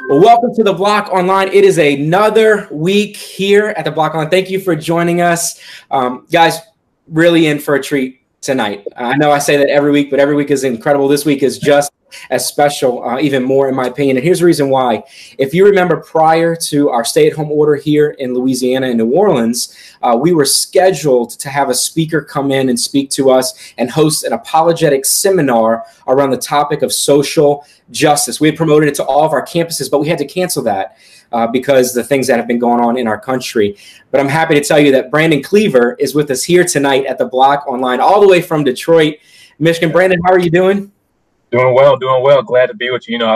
Well, welcome to the BLOC Online. It is another week here at the BLOC Online. Thank you for joining us. Guys, really in for a treat tonight. I know I say that every week, but every week is incredible. This week is just as special, even more in my opinion. And here's the reason why. If you remember, prior to our stay-at-home order here in Louisiana and New Orleans, we were scheduled to have a speaker come in and speak to us and host an apologetic seminar around the topic of social justice. We had promoted it to all of our campuses, but we had to cancel that because the things that have been going on in our country. But I'm happy to tell you that Brandon Cleaver is with us here tonight at the BLOC Online, all the way from Detroit, Michigan. Brandon, how are you doing? Doing well, doing well. Glad to be with you. You know, I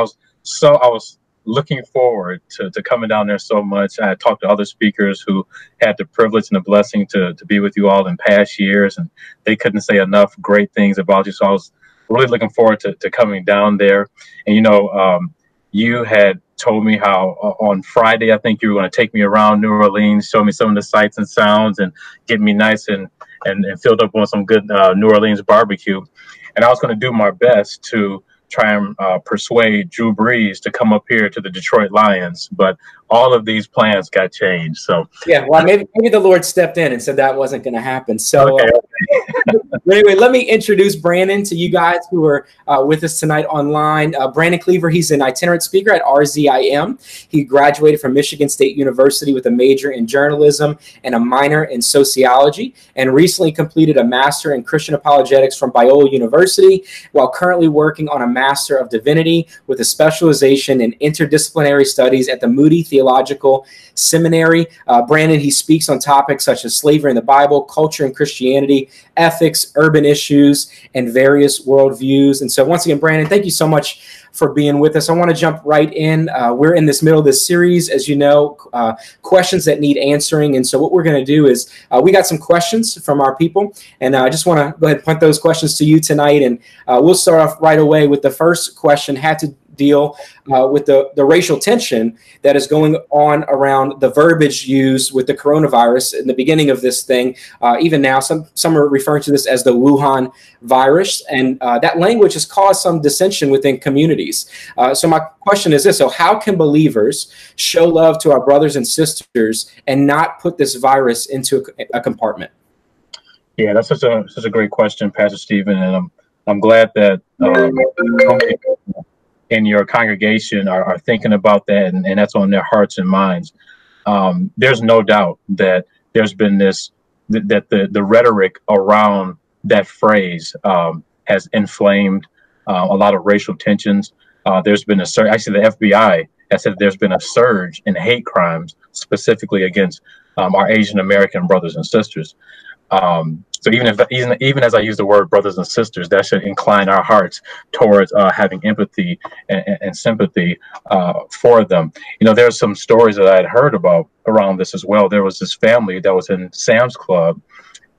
was looking forward to coming down there so much. I talked to other speakers who had the privilege and the blessing to be with you all in past years, and they couldn't say enough great things about you. So I was really looking forward to coming down there. And, you know, you had told me how on Friday, I think you were going to take me around New Orleans, show me some of the sights and sounds, and get me nice and filled up on some good New Orleans barbecue. And I was going to do my best to try and persuade Drew Brees to come up here to the Detroit Lions, but all of these plans got changed. So yeah, well, maybe the Lord stepped in and said that wasn't going to happen. So okay. Anyway, let me introduce Brandon to you guys who are with us tonight online. Brandon Cleaver, he's an itinerant speaker at RZIM. He graduated from Michigan State University with a major in journalism and a minor in sociology, and recently completed a master in Christian apologetics from Biola University, while currently working on a Master of Divinity with a specialization in interdisciplinary studies at the Moody Theological Seminary. Brandon, he speaks on topics such as slavery in the Bible, culture and Christianity, ethics, urban issues, and various worldviews. And so once again, Brandon, thank you so much for being with us. I want to jump right in. We're in this middle of this series, as you know, questions that need answering. And so what we're going to do is we got some questions from our people, and I just want to go ahead and punt those questions to you tonight. And we'll start off right away with the first question. Had to deal with the racial tension that is going on around the verbiage used with the coronavirus in the beginning of this thing. Even now, some are referring to this as the Wuhan virus, and that language has caused some dissension within communities. So my question is this: so how can believers show love to our brothers and sisters and not put this virus into a compartment? Yeah, that's such a great question, Pastor Stephen, and I'm glad that in your congregation are thinking about that, and that's on their hearts and minds. There's no doubt that there's been that the rhetoric around that phrase has inflamed a lot of racial tensions. There's been a surge. Actually, the FBI has said there's been a surge in hate crimes, specifically against our Asian American brothers and sisters. So even as I use the word brothers and sisters, that should incline our hearts towards having empathy and sympathy for them. You know, there's some stories that I had heard about around this as well. There was this family that was in Sam's Club.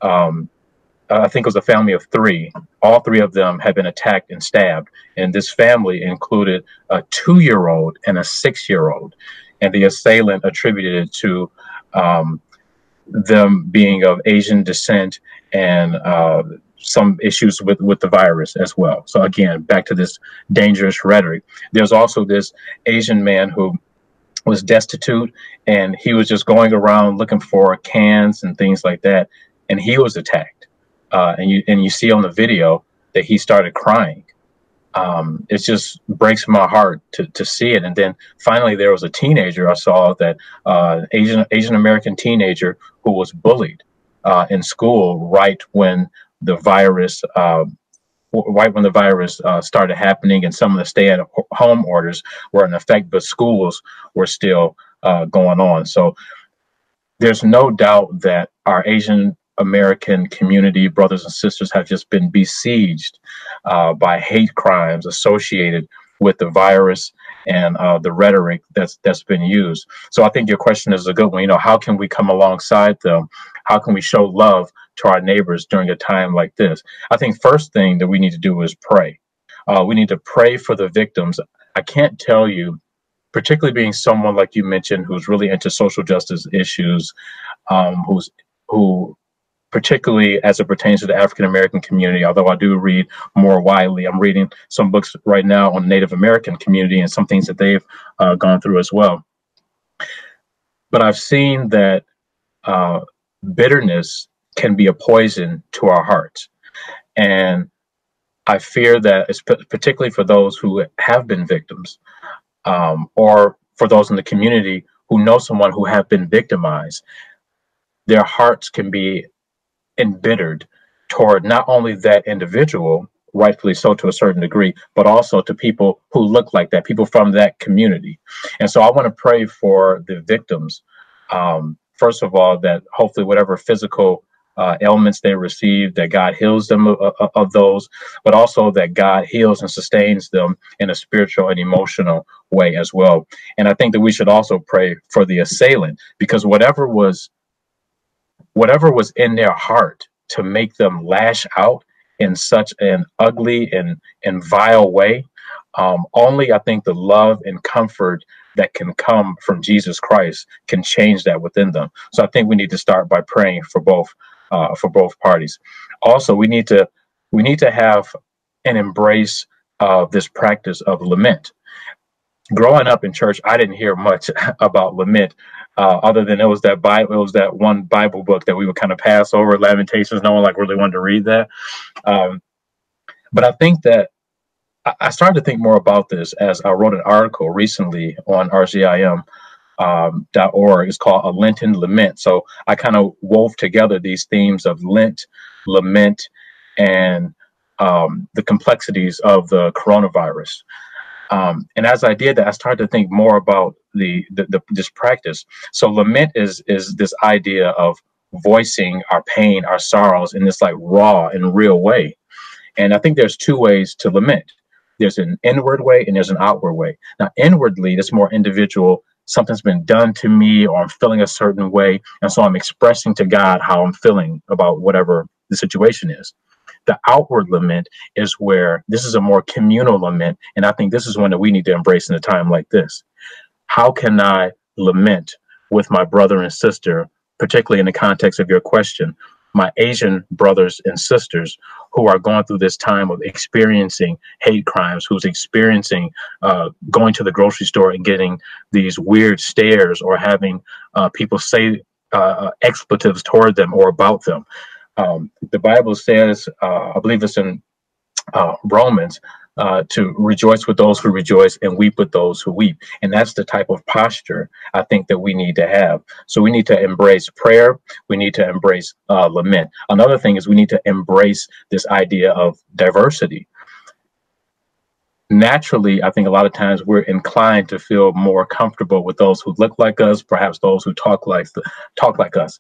I think it was a family of three. All three of them had been attacked and stabbed. And this family included a 2-year-old and a 6-year-old. And the assailant attributed it to them being of Asian descent and some issues with the virus as well. So again, back to this dangerous rhetoric. There's also this Asian man who was destitute, and he was just going around looking for cans and things like that, and he was attacked. And you see on the video that he started crying. It just breaks my heart to see it. And then finally, there was a teenager I saw, that Asian American teenager who was bullied in school right when the virus started happening, and some of the stay-at-home orders were in effect, but schools were still going on. So there's no doubt that our Asian American community, brothers and sisters, have just been besieged by hate crimes associated with the virus and the rhetoric that's been used. So I think your question is a good one. You know, how can we come alongside them? How can we show love to our neighbors during a time like this? I think first thing that we need to do is pray. We need to pray for the victims. I can't tell you, particularly being someone like you mentioned, who's really into social justice issues, who particularly as it pertains to the African-American community, although I do read more widely. I'm reading some books right now on Native American community and some things that they've gone through as well. But I've seen that bitterness can be a poison to our hearts. And I fear that it's particularly for those who have been victims, or for those in the community who know someone who have been victimized, their hearts can be embittered toward not only that individual, rightfully so to a certain degree, but also to people who look like that, people from that community. And so I want to pray for the victims. First of all, that hopefully whatever physical ailments they receive, that God heals them of those, but also that God heals and sustains them in a spiritual and emotional way as well. And I think that we should also pray for the assailant, because whatever was in their heart to make them lash out in such an ugly and vile way, only I think the love and comfort that can come from Jesus Christ can change that within them. So I think we need to start by praying for both parties. Also, we need to have an embrace of this practice of lament. Growing up in church, I didn't hear much about lament, other than it was that one Bible book that we would kind of pass over, Lamentations. No one really wanted to read that. But I think that I started to think more about this as I wrote an article recently on rgim.org. It's called A Lenten Lament. So I kind of wove together these themes of Lent, lament, and the complexities of the coronavirus. And as I did that, I started to think more about this practice. So lament is this idea of voicing our pain, our sorrows in this raw and real way. And I think there's two ways to lament. There's an inward way and there's an outward way. Now, inwardly, it's more individual. Something's been done to me, or I'm feeling a certain way. And so I'm expressing to God how I'm feeling about whatever the situation is. The outward lament is where this is a more communal lament. And I think this is one that we need to embrace in a time like this. How can I lament with my brother and sister, particularly in the context of your question, my Asian brothers and sisters who are going through this time of experiencing hate crimes, who's experiencing going to the grocery store and getting these weird stares, or having people say expletives toward them or about them. The Bible says, I believe it's in Romans, to rejoice with those who rejoice and weep with those who weep. And that's the type of posture I think that we need to have. So we need to embrace prayer. We need to embrace lament. Another thing is we need to embrace this idea of diversity. Naturally, I think a lot of times we're inclined to feel more comfortable with those who look like us, perhaps those who talk like us.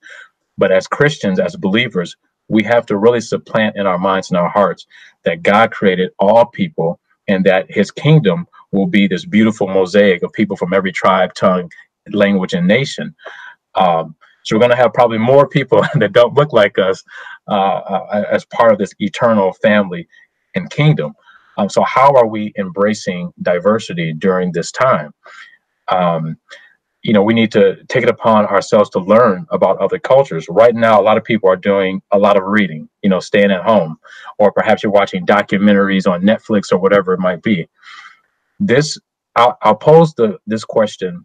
But as Christians, as believers, we have to really supplant in our minds and our hearts that God created all people, and that his kingdom will be this beautiful mosaic of people from every tribe, tongue, language, and nation. So we're going to have probably more people that don't look like us as part of this eternal family and kingdom. So how are we embracing diversity during this time? We need to take it upon ourselves to learn about other cultures. Right now, a lot of people are doing a lot of reading, staying at home, or perhaps you're watching documentaries on Netflix or whatever it might be. I'll pose this question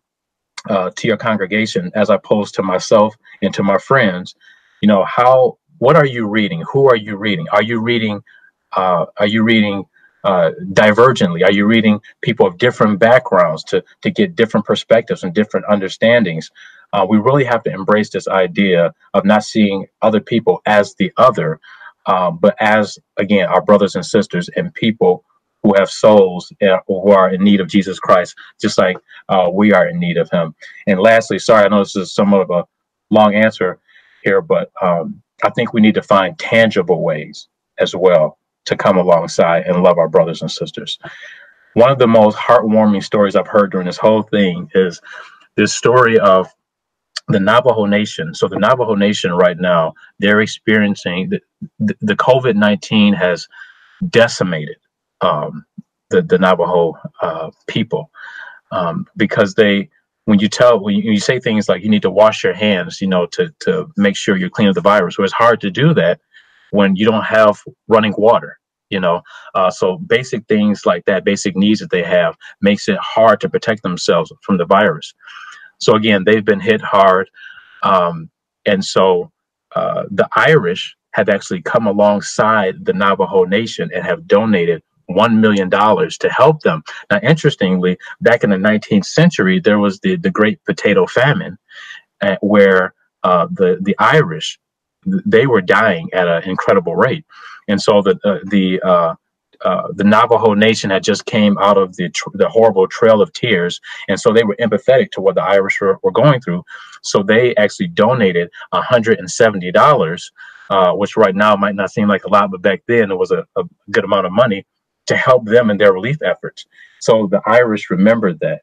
to your congregation as I pose to myself and to my friends. What are you reading? Who are you reading? Are you reading divergently? Are you reading people of different backgrounds to get different perspectives and different understandings? We really have to embrace this idea of not seeing other people as the other, but as, again, our brothers and sisters and people who have souls who are in need of Jesus Christ, just like we are in need of him. And lastly, sorry, I know this is somewhat of a long answer here, but I think we need to find tangible ways as well to come alongside and love our brothers and sisters. One of the most heartwarming stories I've heard during this whole thing is this story of the Navajo Nation. So the Navajo Nation right now, they're experiencing the COVID-19 has decimated the Navajo people because they when you say things like you need to wash your hands, to make sure you're clean of the virus, well, it's hard to do that when you don't have running water. So basic things like that, basic needs that they have, makes it hard to protect themselves from the virus. So again, they've been hit hard. And so the Irish have actually come alongside the Navajo Nation and have donated $1 million to help them. Now, interestingly, back in the 19th century, there was the Great Potato Famine, where the Irish, they were dying at an incredible rate. And so the Navajo Nation had just came out of the horrible Trail of Tears, and so they were empathetic to what the Irish were going through. So they actually donated $170, which right now might not seem like a lot, but back then it was a good amount of money to help them in their relief efforts. So the Irish remembered that,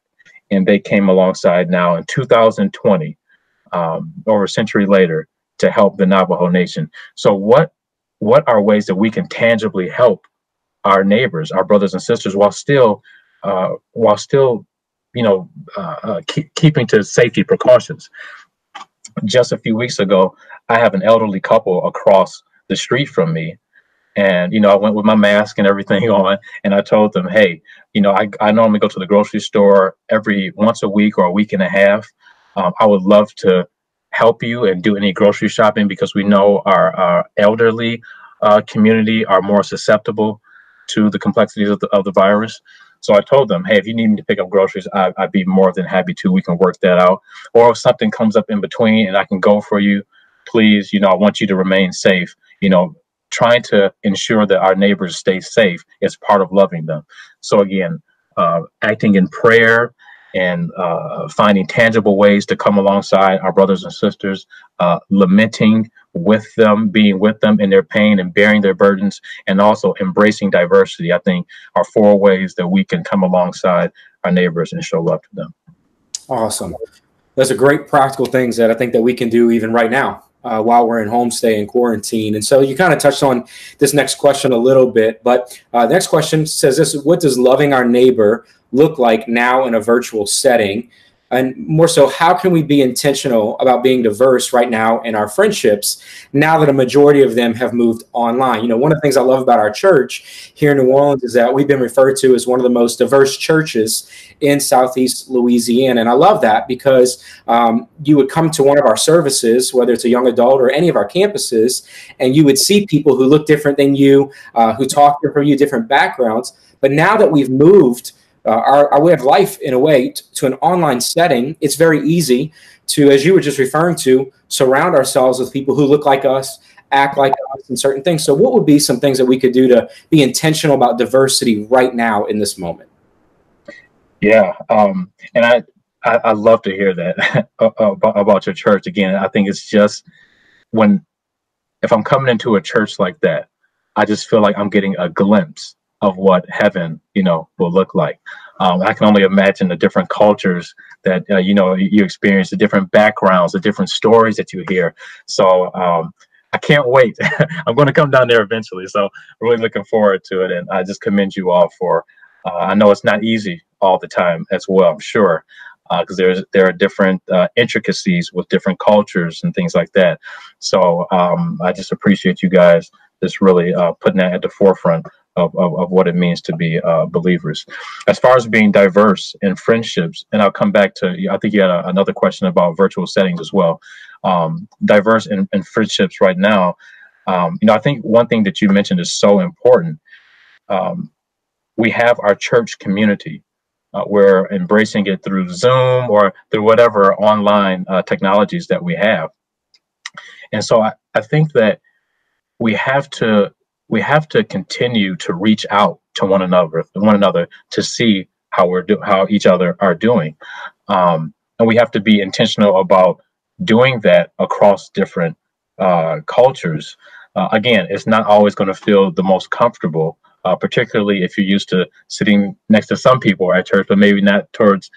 and they came alongside now in 2020, over a century later, to help the Navajo Nation. So what are ways that we can tangibly help our neighbors, our brothers and sisters, while still keeping to safety precautions? Just a few weeks ago, I have an elderly couple across the street from me, and I went with my mask and everything on, and I told them, hey, I normally go to the grocery store every once a week or a week and a half. I would love to help you and do any grocery shopping, because we know our elderly community are more susceptible to the complexities of the virus. So I told them, hey, if you need me to pick up groceries, I'd be more than happy to. We can work that out. Or if something comes up in between and I can go for you, please, I want you to remain safe. Trying to ensure that our neighbors stay safe is part of loving them. So again, acting in prayer and finding tangible ways to come alongside our brothers and sisters, lamenting with them, being with them in their pain and bearing their burdens, and also embracing diversity, I think, are 4 ways that we can come alongside our neighbors and show love to them. Awesome. Those are great practical things that I think that we can do even right now while we're in homestay and quarantine. And so you kind of touched on this next question a little bit, but the next question says this: what does loving our neighbor look like now in a virtual setting? And more so, how can we be intentional about being diverse right now in our friendships, now that a majority of them have moved online? One of the things I love about our church here in New Orleans is that we've been referred to as one of the most diverse churches in Southeast Louisiana. And I love that because you would come to one of our services, whether it's a young adult or any of our campuses, and you would see people who look different than you, who talk different from you, different backgrounds. But now that we've moved our way of life in a way to an online setting, it's very easy to, as you were just referring to, surround ourselves with people who look like us, act like us, and certain things. So what would be some things that we could do to be intentional about diversity right now in this moment? Yeah, and I love to hear that about your church. Again, I think it's just if I'm coming into a church like that, I just feel like I'm getting a glimpse of what heaven, will look like. I can only imagine the different cultures that, you experience, the different backgrounds, the different stories that you hear. So I can't wait. I'm going to come down there eventually. So really looking forward to it. And I just commend you all for, I know it's not easy all the time as well, I'm sure, because there are different intricacies with different cultures and things like that. So I just appreciate you guys just really putting that at the forefront of what it means to be believers. As far as being diverse in friendships, and I'll come back to, I think you had another question about virtual settings as well. Diverse in friendships right now. I think one thing that you mentioned is so important. We have our church community. We're embracing it through Zoom or through whatever online technologies that we have. And so I think that we have to continue to reach out to one another to see how each other are doing, and we have to be intentional about doing that across different cultures. Again, it's not always going to feel the most comfortable, particularly if you're used to sitting next to some people at church, but maybe not towards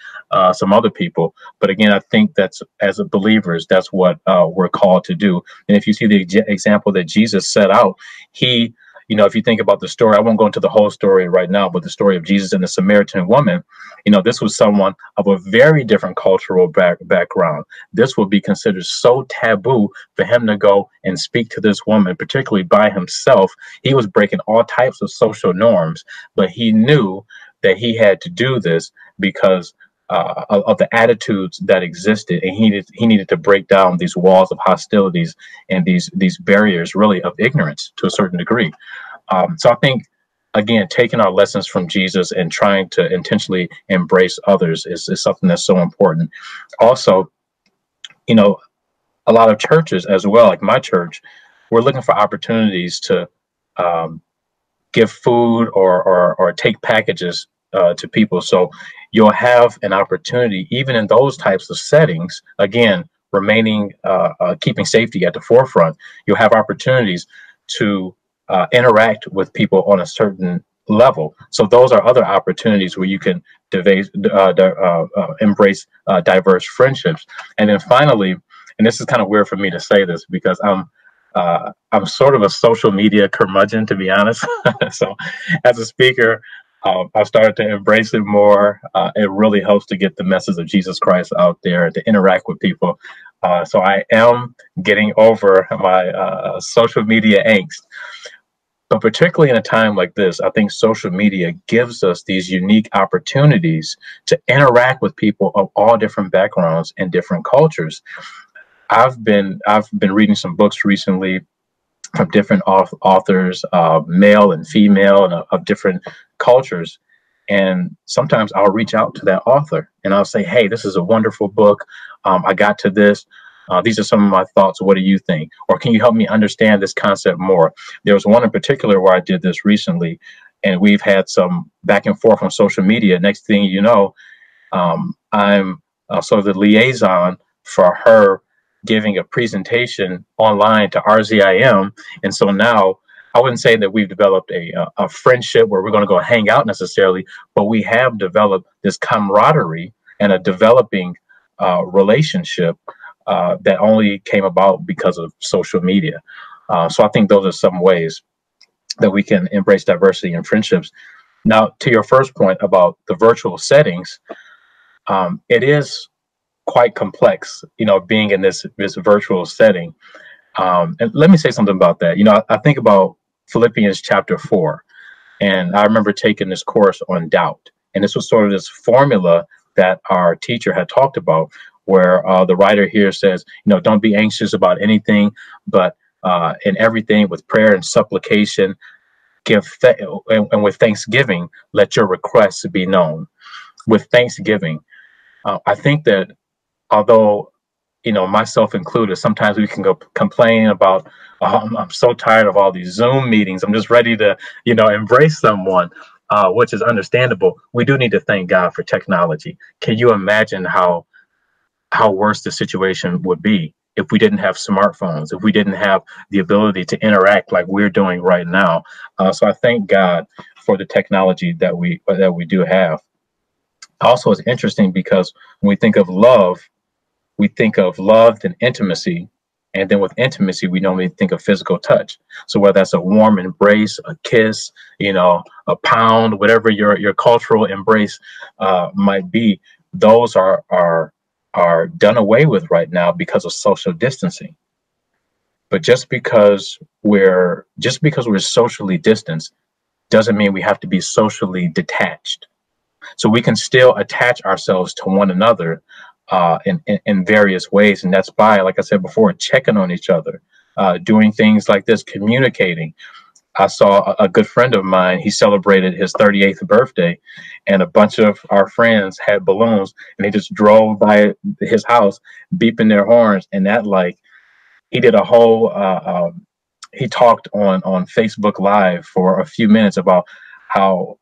some other people. But again, I think that's, as believers, that's what we're called to do. And if you see the example that Jesus set out, he you know, if you think about the story, I won't go into the whole story right now, but the story of Jesus and the Samaritan woman, you know, this was someone of a very different cultural background. This would be considered so taboo for him to go and speak to this woman, particularly by himself. He was breaking all types of social norms, but he knew that he had to do this because of the attitudes that existed, and he needed to break down these walls of hostilities and these barriers, really, of ignorance to a certain degree. So I think, again, taking our lessons from Jesus and trying to intentionally embrace others is something that's so important. Also, you know, a lot of churches as well, like my church, we're looking for opportunities to give food or take packages to people. So you'll have an opportunity, even in those types of settings, again, remaining, keeping safety at the forefront, you'll have opportunities to interact with people on a certain level. So those are other opportunities where you can embrace diverse friendships. And then finally, and this is kind of weird for me to say this because I'm sort of a social media curmudgeon, to be honest. So as a speaker, I've started to embrace it more. It really helps to get the message of Jesus Christ out there, to interact with people. So I am getting over my social media angst. But particularly in a time like this, I think social media gives us these unique opportunities to interact with people of all different backgrounds and different cultures. I've been reading some books recently from different authors, male and female, and of different cultures. And sometimes I'll reach out to that author and I'll say, hey, this is a wonderful book. I got to this. These are some of my thoughts. What do you think? Or can you help me understand this concept more? There was one in particular where I did this recently, and we've had some back and forth on social media. Next thing you know, I'm sort of the liaison for her giving a presentation online to RZIM. And so now I wouldn't say that we've developed a friendship where we're going to go hang out necessarily, but we have developed this camaraderie and a developing relationship that only came about because of social media. So I think those are some ways that we can embrace diversity in friendships. Now, to your first point about the virtual settings, it is quite complex, you know, being in this virtual setting. And let me say something about that. You know, I think about Philippians chapter 4, and I remember taking this course on doubt. And this was sort of this formula that our teacher had talked about, where the writer here says, you know, don't be anxious about anything, but in everything with prayer and supplication, and with thanksgiving, let your requests be known. With thanksgiving, I think that although, you know, myself included, sometimes we can go complain about, oh, I'm so tired of all these Zoom meetings. I'm just ready to, you know, embrace someone, which is understandable. We do need to thank God for technology. Can you imagine how worse the situation would be if we didn't have smartphones, if we didn't have the ability to interact like we're doing right now? So I thank God for the technology that we do have. Also, it's interesting because when we think of love, we think of love and intimacy. And then with intimacy, we normally think of physical touch. So whether that's a warm embrace, a kiss, you know, a pound, whatever your cultural embrace might be, those are done away with right now because of social distancing. But just because we're socially distanced doesn't mean we have to be socially detached. So we can still attach ourselves to one another in various ways. And that's by, like I said before, checking on each other, doing things like this, communicating. I saw a good friend of mine, he celebrated his 38th birthday, and a bunch of our friends had balloons, and they just drove by his house beeping their horns. And that, like, he did a whole, he talked on Facebook Live for a few minutes about how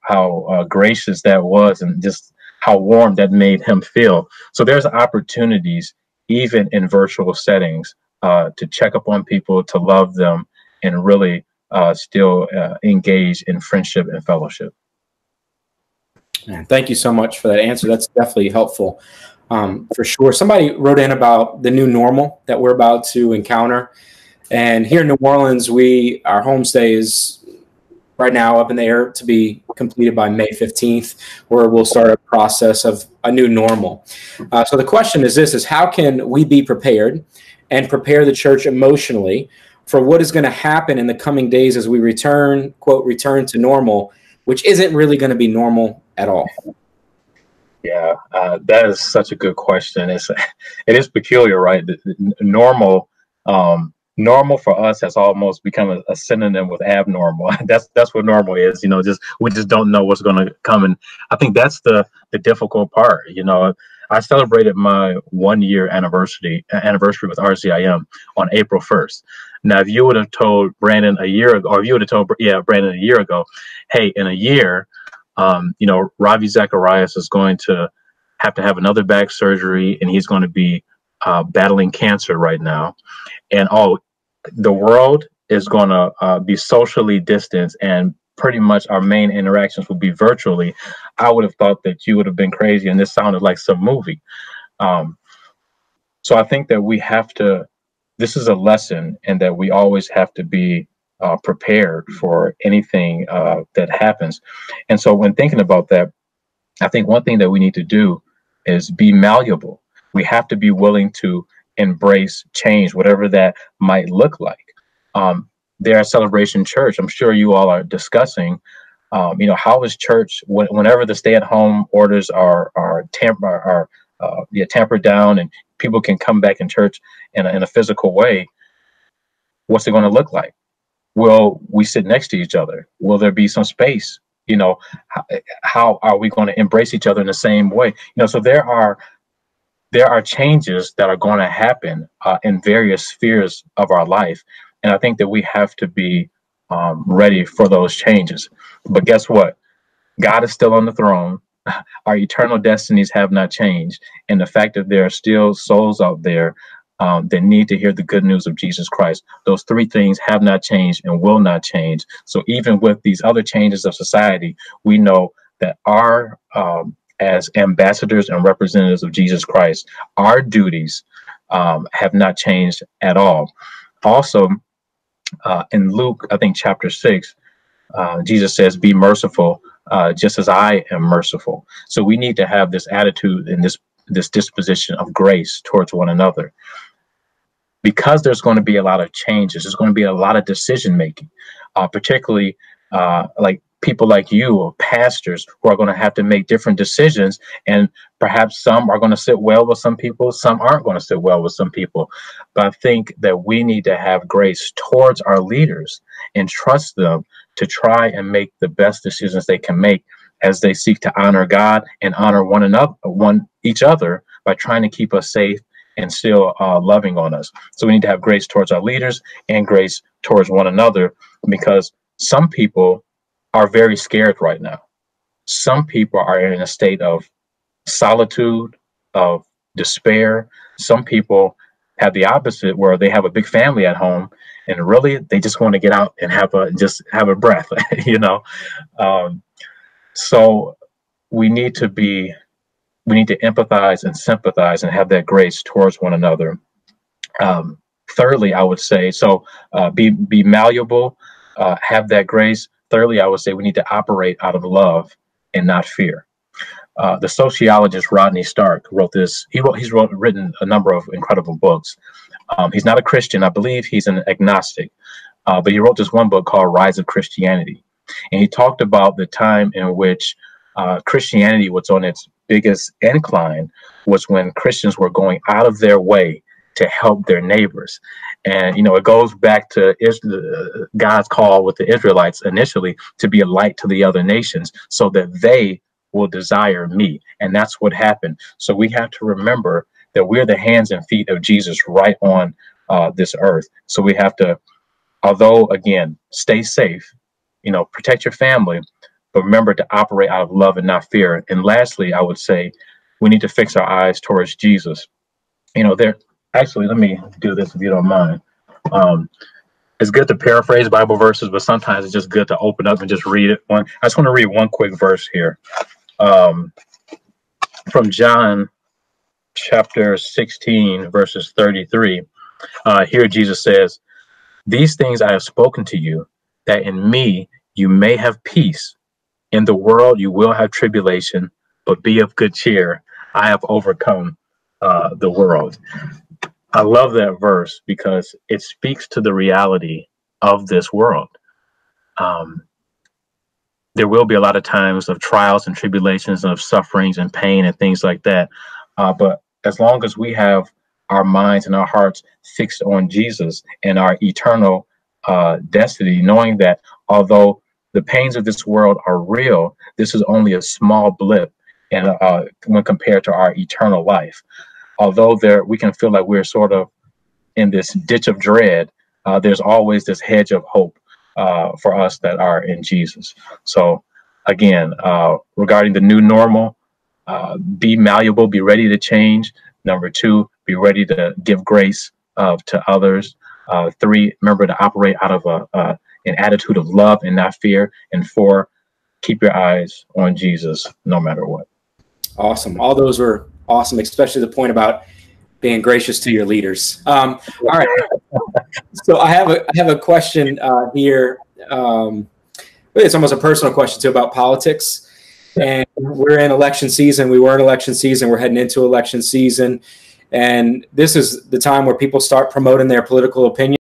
gracious that was and just how warm that made him feel. So there's opportunities, even in virtual settings, to check up on people, to love them, and really still engage in friendship and fellowship. Man, thank you so much for that answer. That's definitely helpful, for sure. Somebody wrote in about the new normal that we're about to encounter. And here in New Orleans, our homestay is right now up in the air to be completed by May 15th, where we'll start a process of a new normal. So the question is this, is how can we be prepared and prepare the church emotionally for what is going to happen in the coming days as we return, quote, return to normal, which isn't really going to be normal at all? Yeah, that is such a good question. It is peculiar, right? Normal, normal for us has almost become a synonym with abnormal. That's what normal is. We just don't know what's going to come, and I think that's the difficult part. I celebrated my 1-year anniversary with RZIM on April 1st. Now, if you would have told Brandon a year ago, or if you would have told Brandon a year ago, hey, in a year, Ravi Zacharias is going to have another back surgery, and he's going to be battling cancer right now. And the world is going to be socially distanced, and pretty much our main interactions will be virtually. I would have thought that you would have been crazy, and this sounded like some movie. So I think that this is a lesson, and that we always have to be prepared for anything that happens. And so when thinking about that, I think one thing that we need to do is be malleable. We have to be willing to embrace change, whatever that might look like. There at Celebration Church, I'm sure you all are discussing, how is church whenever the stay-at-home orders are tampered down and people can come back in church in a physical way. What's it going to look like? Will we sit next to each other? Will there be some space? How are we going to embrace each other in the same way? So there are changes that are going to happen in various spheres of our life. And I think that we have to be ready for those changes. But guess what? God is still on the throne. Our eternal destinies have not changed. And the fact that there are still souls out there that need to hear the good news of Jesus Christ, those three things have not changed and will not change. So even with these other changes of society, we know that as ambassadors and representatives of Jesus Christ, our duties have not changed at all. Also, in Luke, I think chapter 6, Jesus says, "Be merciful, just as I am merciful." So we need to have this attitude and this disposition of grace towards one another, because there's going to be a lot of changes. There's going to be a lot of decision making, particularly like people like you or pastors who are going to have to make different decisions. And perhaps some are going to sit well with some people, some aren't going to sit well with some people. But I think that we need to have grace towards our leaders and trust them to try and make the best decisions they can make as they seek to honor God and honor each other by trying to keep us safe and still loving on us. So we need to have grace towards our leaders and grace towards one another, because some people are very scared right now. Some people are in a state of solitude, of despair. Some people have the opposite, where they have a big family at home and really they just want to get out and have a breath, So we need to empathize and sympathize and have that grace towards one another. Thirdly, I would say, be malleable, have that grace. Thirdly, I would say we need to operate out of love and not fear. The sociologist Rodney Stark wrote this. He's written a number of incredible books. He's not a Christian. I believe he's an agnostic. But he wrote this one book called Rise of Christianity. And he talked about the time in which Christianity was on its biggest incline, was when Christians were going out of their way to help their neighbors. And, it goes back to God's call with the Israelites initially to be a light to the other nations so that they will desire me. And that's what happened. So we have to remember that we're the hands and feet of Jesus right on this earth. So we have to, although, again, stay safe, protect your family, but remember to operate out of love and not fear. And lastly, I would say we need to fix our eyes towards Jesus. Actually, let me do this if you don't mind. It's good to paraphrase Bible verses, but sometimes it's just good to open up and just read it. I just want to read one quick verse here from John chapter 16, verses 33. Here Jesus says, "These things I have spoken to you, that in me you may have peace. In the world you will have tribulation, but be of good cheer. I have overcome the world. I love that verse because it speaks to the reality of this world. There will be a lot of times of trials and tribulations and of sufferings and pain and things like that. But as long as we have our minds and our hearts fixed on Jesus and our eternal destiny, knowing that although the pains of this world are real, this is only a small blip and when compared to our eternal life. Although we can feel like we're sort of in this ditch of dread, there's always this hedge of hope for us that are in Jesus. So again, regarding the new normal, be malleable, be ready to change. Number 2, be ready to give grace to others. 3, remember to operate out of an attitude of love and not fear. And 4, keep your eyes on Jesus no matter what. Awesome. All those were awesome, especially the point about being gracious to your leaders. All right. So I have a question here. It's almost a personal question too about politics. And we're in election season. We were in election season. We're heading into election season. And this is the time where people start promoting their political opinion.